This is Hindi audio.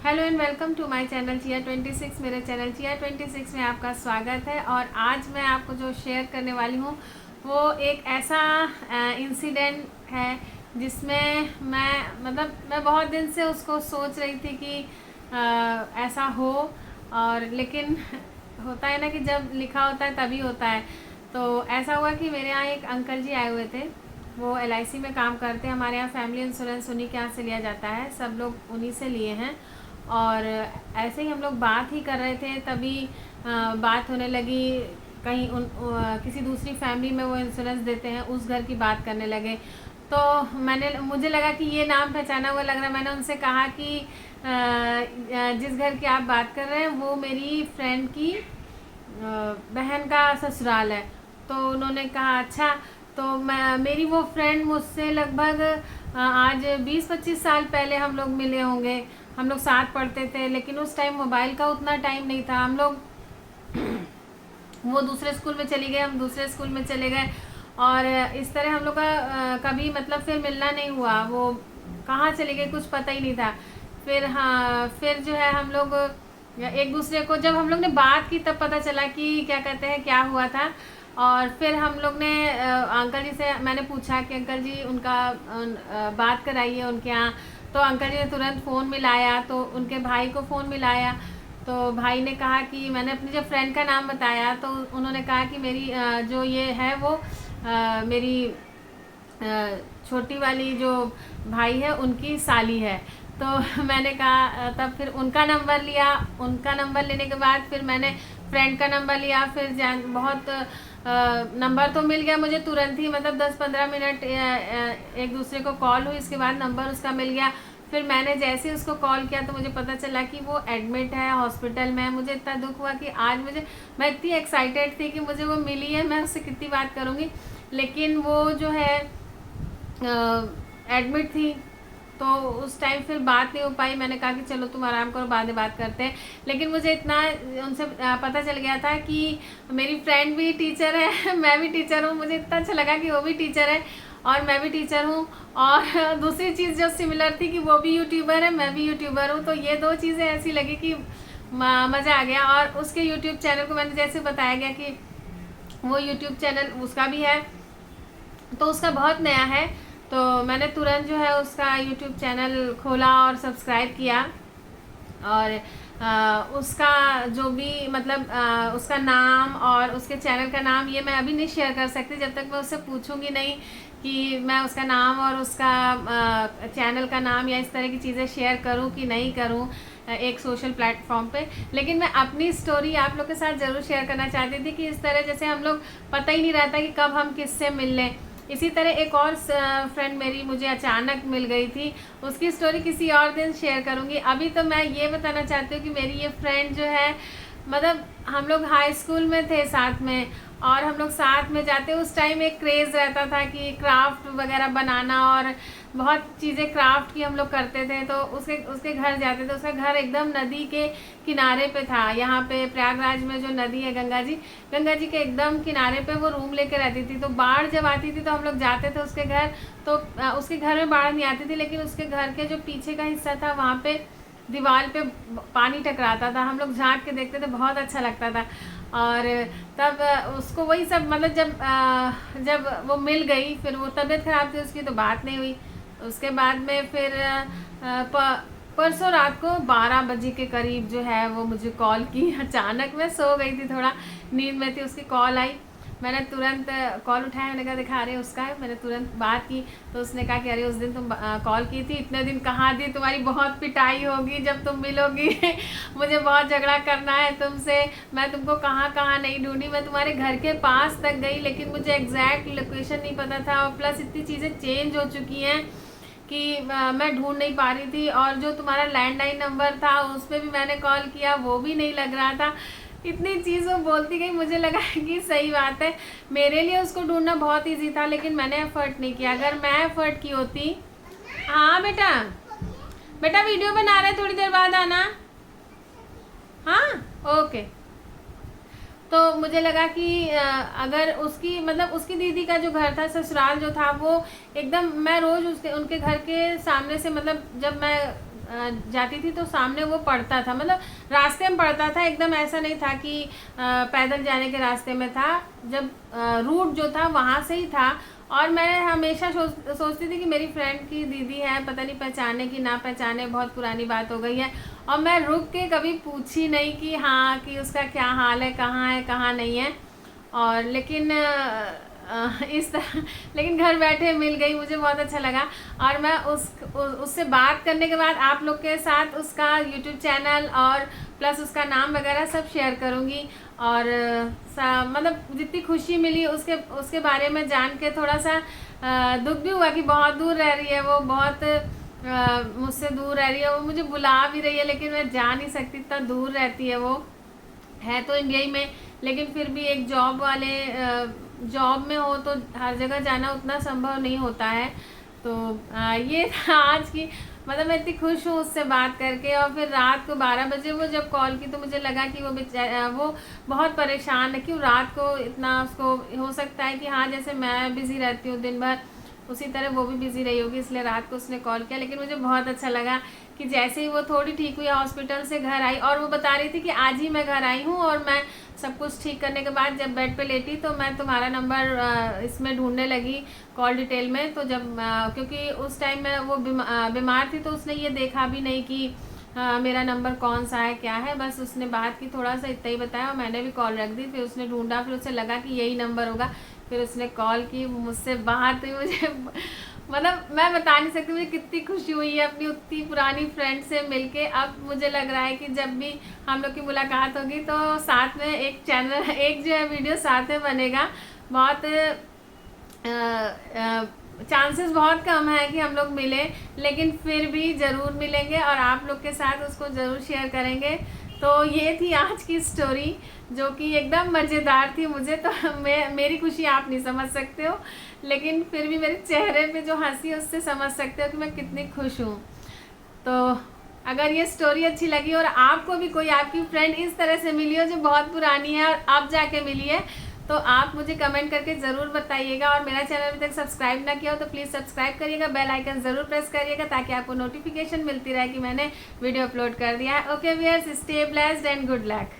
Hello and welcome to my channel चिया 26। मेरे चैनल चिया 26 में आपका स्वागत है। और आज मैं आपको जो शेयर करने वाली हूँ वो एक ऐसा इंसिडेंट है जिसमें मैं बहुत दिन से उसको सोच रही थी कि ऐसा हो। और लेकिन होता है ना कि जब लिखा होता है तभी होता है। तो ऐसा हुआ कि मेरे यहाँ एक अंकल जी आए हुए थे। वो LIC में काम करते हैं। हमारे यहाँ फैमिली इंश्योरेंस उन्हीं के यहाँ से लिया जाता है, सब लोग उन्हीं से लिए हैं। और ऐसे ही हम लोग बात ही कर रहे थे, तभी बात होने लगी कहीं किसी दूसरी फैमिली में वो इंश्योरेंस देते हैं, उस घर की बात करने लगे। तो मुझे लगा कि ये नाम पहचाना हुआ लग रहा है। मैंने उनसे कहा कि जिस घर की आप बात कर रहे हैं वो मेरी फ्रेंड की बहन का ससुराल है। तो उन्होंने कहा अच्छा। तो मेरी वो फ्रेंड मुझसे लगभग आज 20-25 साल पहले हम लोग मिले होंगे। हम लोग साथ पढ़ते थे, लेकिन उस टाइम मोबाइल का उतना टाइम नहीं था। हम लोग वो दूसरे स्कूल में चली गए, हम दूसरे स्कूल में चले गए। और इस तरह हम लोग का कभी मतलब फिर मिलना नहीं हुआ। वो कहाँ चले गए कुछ पता ही नहीं था। फिर हाँ, फिर जो है हम लोग एक दूसरे को, जब हम लोग ने बात की तब पता चला कि क्या कहते हैं क्या हुआ था। और फिर हम लोग ने अंकल जी से मैंने पूछा कि अंकल जी उनका बात कराइए उनके यहाँ। तो अंकल जी ने तुरंत फ़ोन मिलाया, तो उनके भाई को फ़ोन मिलाया। तो भाई ने कहा कि मैंने अपनी जब फ्रेंड का नाम बताया तो उन्होंने कहा कि मेरी जो ये है वो मेरी छोटी वाली जो भाई है उनकी साली है। तो मैंने कहा, तब फिर उनका नंबर लिया। उनका नंबर लेने के बाद फिर मैंने फ्रेंड का नंबर लिया। फिर बहुत नंबर तो मिल गया मुझे तुरंत ही, मतलब 10-15 मिनट एक दूसरे को कॉल हुई, इसके बाद नंबर उसका मिल गया। फिर मैंने जैसे ही उसको कॉल किया तो मुझे पता चला कि वो एडमिट है हॉस्पिटल में। मुझे इतना दुख हुआ कि आज मैं इतनी एक्साइटेड थी कि मुझे वो मिली है, मैं उससे कितनी बात करूँगी। लेकिन वो जो है एडमिट थी, तो उस टाइम फिर बात नहीं हो पाई। मैंने कहा कि चलो तुम आराम करो, बाद में बात करते हैं। लेकिन मुझे इतना उनसे पता चल गया था कि मेरी फ्रेंड भी टीचर है मैं भी टीचर हूँ। मुझे इतना अच्छा लगा कि वो भी टीचर है और मैं भी टीचर हूँ। और दूसरी चीज़ जो सिमिलर थी कि वो भी यूट्यूबर है, मैं भी यूट्यूबर हूँ। तो ये दो चीज़ें ऐसी लगी कि मज़ा आ गया। और उसके यूट्यूब चैनल को मैंने जैसे बताया गया कि वो यूट्यूब चैनल उसका भी है, तो उसका बहुत नया है। तो मैंने तुरंत जो है उसका यूट्यूब चैनल खोला और सब्सक्राइब किया। और उसका जो भी मतलब उसका नाम और उसके चैनल का नाम ये मैं अभी नहीं शेयर कर सकती जब तक मैं उससे पूछूंगी नहीं कि मैं उसका नाम और उसका चैनल का नाम या इस तरह की चीज़ें शेयर करूं कि नहीं करूं एक सोशल प्लेटफॉर्म पे। लेकिन मैं अपनी स्टोरी आप लोग के साथ ज़रूर शेयर करना चाहती थी कि इस तरह जैसे हम लोग पता ही नहीं रहता कि कब हम किससे मिल लें। इसी तरह एक और फ्रेंड मेरी मुझे अचानक मिल गई थी, उसकी स्टोरी किसी और दिन शेयर करूँगी। अभी तो मैं ये बताना चाहती हूँ कि मेरी ये फ्रेंड जो है, मतलब हम लोग हाई स्कूल में थे साथ में और हम लोग साथ में जाते। उस टाइम एक क्रेज़ रहता था कि क्राफ्ट वगैरह बनाना और बहुत चीज़ें क्राफ्ट की हम लोग करते थे। तो उसके उसके घर जाते थे। उसका घर एकदम नदी के किनारे पे था। यहाँ पे प्रयागराज में जो नदी है गंगा जी के एकदम किनारे पे वो रूम लेके रहती थी। तो बाढ़ जब आती थी तो हम लोग जाते थे उसके घर। तो उसके घर में बाढ़ नहीं आती थी, लेकिन उसके घर के जो पीछे का हिस्सा था वहाँ पे दीवार पे पानी टकराता था। हम लोग झाँक के देखते थे, बहुत अच्छा लगता था। और तब उसको वही सब मतलब जब वो मिल गई, फिर वो तबीयत ख़राब थी उसकी तो बात नहीं हुई। उसके बाद में फिर परसों रात को 12 बजे के करीब जो है वो मुझे कॉल की। अचानक मैं सो गई थी, थोड़ा नींद में थी, उसकी कॉल आई। मैंने तुरंत कॉल उठाया। मैंने कहा देखा अरे उसका है। मैंने तुरंत बात की तो उसने कहा कि अरे उस दिन तुम कॉल की थी, इतने दिन कहाँ थी, तुम्हारी बहुत पिटाई होगी जब तुम मिलोगी मुझे बहुत झगड़ा करना है तुमसे। मैं तुमको कहाँ कहाँ नहीं ढूंढी, मैं तुम्हारे घर के पास तक गई लेकिन मुझे एग्जैक्ट लोकेशन नहीं पता था। और प्लस इतनी चीज़ें चेंज हो चुकी हैं कि मैं ढूंढ नहीं पा रही थी। और जो तुम्हारा लैंडलाइन नंबर था उस पर भी मैंने कॉल किया, वो भी नहीं लग रहा था। इतनी चीज़ वो बोलती गई, मुझे लगा कि सही बात है, मेरे लिए उसको ढूंढना बहुत इजी था लेकिन मैंने एफर्ट नहीं किया। अगर मैं एफर्ट की होती। हाँ बेटा, बेटा वीडियो बना रहे, थोड़ी देर बाद आना। हाँ ओके। तो मुझे लगा कि अगर उसकी मतलब उसकी दीदी का जो घर था, ससुराल जो था, वो एकदम मैं रोज़ उसके उनके घर के सामने से मतलब जब मैं जाती थी तो सामने वो पड़ता था, मतलब रास्ते में पड़ता था, एकदम ऐसा नहीं था कि पैदल जाने के रास्ते में था। जब रूट जो था वहाँ से ही था। और मैं हमेशा सोचती थी कि मेरी फ्रेंड की दीदी है, पता नहीं पहचाने कि ना पहचाने, बहुत पुरानी बात हो गई है। और मैं रुक के कभी पूछी नहीं कि हाँ कि उसका क्या हाल है, कहाँ नहीं है। और लेकिन इस तरह लेकिन घर बैठे मिल गई, मुझे बहुत अच्छा लगा। और मैं उससे बात करने के बाद आप लोग के साथ उसका यूट्यूब चैनल और प्लस उसका नाम वगैरह सब शेयर करूँगी। और मतलब जितनी खुशी मिली उसके बारे में जान के थोड़ा सा दुख भी हुआ कि बहुत दूर रह रही है वो, बहुत मुझसे दूर रह रही है वो, मुझे बुला भी रही है लेकिन मैं जा नहीं सकती, इतना दूर रहती है वो। है तो इंडिया ही में, लेकिन फिर भी एक जॉब में हो तो हर जगह जाना उतना संभव नहीं होता है। तो ये था आज की, मतलब मैं इतनी खुश हूँ उससे बात करके। और फिर रात को 12 बजे वो जब कॉल की तो मुझे लगा कि वो बहुत परेशान है, क्यों रात को इतना, उसको हो सकता है कि हाँ जैसे मैं बिज़ी रहती हूँ दिन भर उसी तरह वो भी बिज़ी रही होगी, इसलिए रात को उसने कॉल किया। लेकिन मुझे बहुत अच्छा लगा कि जैसे ही वो थोड़ी ठीक हुई हॉस्पिटल से घर आई, और वो बता रही थी कि आज ही मैं घर आई हूँ और मैं सब कुछ ठीक करने के बाद जब बेड पे लेटी तो मैं तुम्हारा नंबर इसमें ढूंढने लगी कॉल डिटेल में। तो जब क्योंकि उस टाइम में वो बीमार थी तो उसने ये देखा भी नहीं कि मेरा नंबर कौन सा है क्या है, बस उसने बात की, थोड़ा सा इतना ही बताया और मैंने भी कॉल रख दी। फिर उसने ढूंढा, फिर उसे लगा कि यही नंबर होगा, फिर उसने कॉल की, मुझसे बात हुई। मुझे मतलब मैं बता नहीं सकती मुझे कितनी खुशी हुई है अपनी उतनी पुरानी फ्रेंड से मिलके। अब मुझे लग रहा है कि जब भी हम लोग की मुलाकात होगी तो साथ में एक चैनल, एक जो है वीडियो साथ में बनेगा। बहुत चांसेस बहुत कम है कि हम लोग मिलें, लेकिन फिर भी ज़रूर मिलेंगे और आप लोग के साथ उसको ज़रूर शेयर करेंगे। तो ये थी आज की स्टोरी जो कि एकदम मज़ेदार थी। मुझे तो मेरी खुशी आप नहीं समझ सकते हो, लेकिन फिर भी मेरे चेहरे पे जो हंसी उससे समझ सकते हो कि मैं कितनी खुश हूँ। तो अगर ये स्टोरी अच्छी लगी और आपको भी कोई आपकी फ्रेंड इस तरह से मिली हो जो बहुत पुरानी है और अब जाके मिली है, तो आप मुझे कमेंट करके ज़रूर बताइएगा। और मेरा चैनल अभी तक सब्सक्राइब ना किया हो तो प्लीज़ सब्सक्राइब करिएगा, बेल आइकन ज़रूर प्रेस करिएगा ताकि आपको नोटिफिकेशन मिलती रहे कि मैंने वीडियो अपलोड कर दिया है। Okay viewers, stay blessed and good luck.